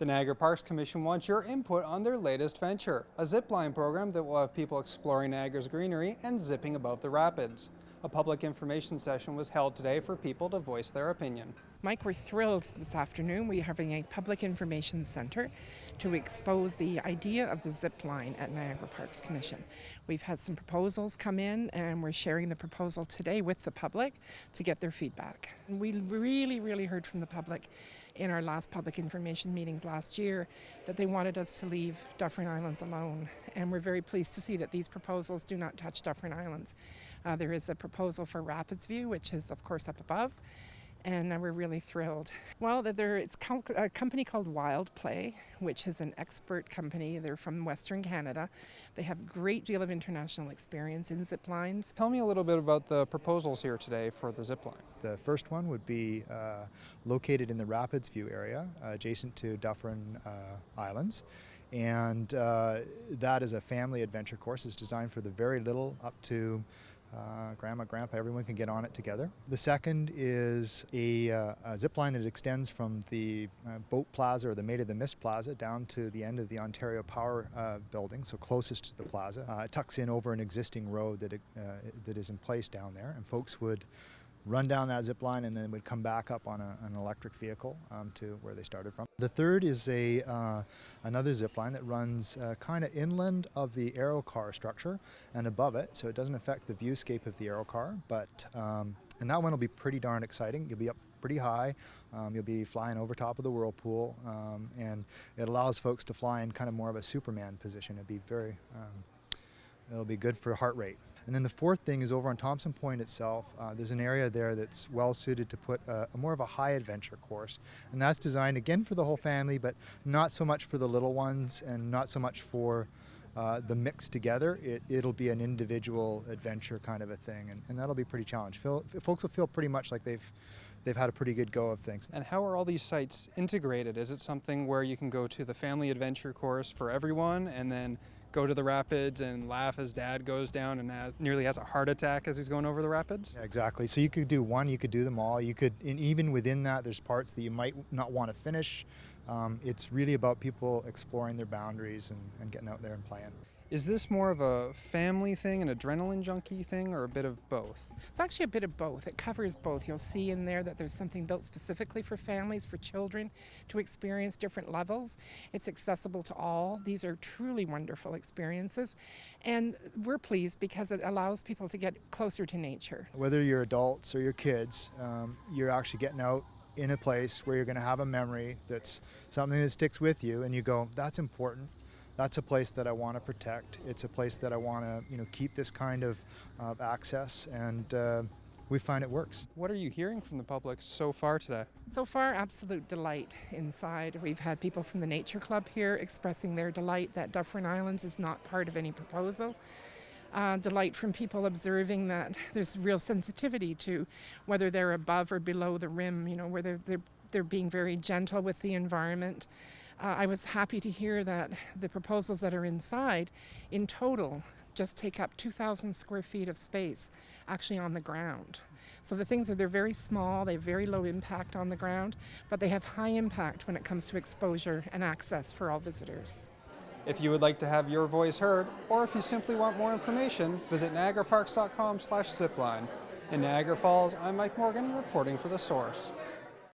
The Niagara Parks Commission wants your input on their latest venture, a zip line program that will have people exploring Niagara's greenery and zipping above the rapids. A public information session was held today for people to voice their opinion. Mike, we're thrilled this afternoon. We're having a public information center to expose the idea of the zip line at Niagara Parks Commission. We've had some proposals come in and we're sharing the proposal today with the public to get their feedback. And we really heard from the public in our last public information meetings last year that they wanted us to leave Dufferin Islands alone. And we're very pleased to see that these proposals do not touch Dufferin Islands. There is a proposal for Rapids View, which is of course up above. And we're really thrilled. Well, it's a company called Wild Play, which is an expert company. They're from Western Canada. They have a great deal of international experience in zip lines. Tell me a little bit about the proposals here today for the zip line. The first one would be located in the Rapids View area, adjacent to Dufferin Islands. And that is a family adventure course. It's designed for the very little up to grandma, grandpa, everyone can get on it together. The second is a zip line that extends from the boat plaza or the Maid of the Mist plaza down to the end of the Ontario Power building, so closest to the plaza. It tucks in over an existing road that is in place down there, and folks would run down that zip line and then would come back up on an electric vehicle to where they started from. The third is another zip line that runs kind of inland of the aero car structure and above it, so it doesn't affect the viewscape of the aero car, but and that one will be pretty darn exciting. You'll be up pretty high, you'll be flying over top of the whirlpool, and it allows folks to fly in kind of more of a Superman position. It'll be good for heart rate. And then the fourth thing is over on Thomson Point itself. There's an area there that's well suited to put more of a high adventure course. And that's designed again for the whole family, but not so much for the little ones and not so much for the mix together. It'll be an individual adventure kind of a thing, and that'll be pretty challenging. Folks will feel pretty much like they've had a pretty good go of things. And how are all these sites integrated? Is it something where you can go to the family adventure course for everyone and then go to the rapids and laugh as dad goes down and nearly has a heart attack as he's going over the rapids? Yeah, exactly. So you could do one, you could do them all. You could, and even within that, there's parts that you might not want to finish. It's really about people exploring their boundaries and getting out there and playing. Is this more of a family thing, an adrenaline junkie thing, or a bit of both? It's actually a bit of both. It covers both. You'll see in there that there's something built specifically for families, for children to experience different levels. It's accessible to all. These are truly wonderful experiences. And we're pleased because it allows people to get closer to nature. Whether you're adults or your kids, you're actually getting out in a place where you're going to have a memory that's something that sticks with you, and you go, that's important. That's a place that I want to protect. It's a place that I want to, keep this kind of access, and we find it works. What are you hearing from the public so far today? So far, absolute delight inside. We've had people from the Nature Club here expressing their delight that Dufferin Islands is not part of any proposal. Delight from people observing that there's real sensitivity to whether they're above or below the rim, where they're being very gentle with the environment. I was happy to hear that the proposals that are inside, in total, just take up 2,000 square feet of space actually on the ground. So they're very small, they have very low impact on the ground, but they have high impact when it comes to exposure and access for all visitors. If you would like to have your voice heard, or if you simply want more information, visit niagaraparks.com/zipline. In Niagara Falls, I'm Mike Morgan, reporting for The Source.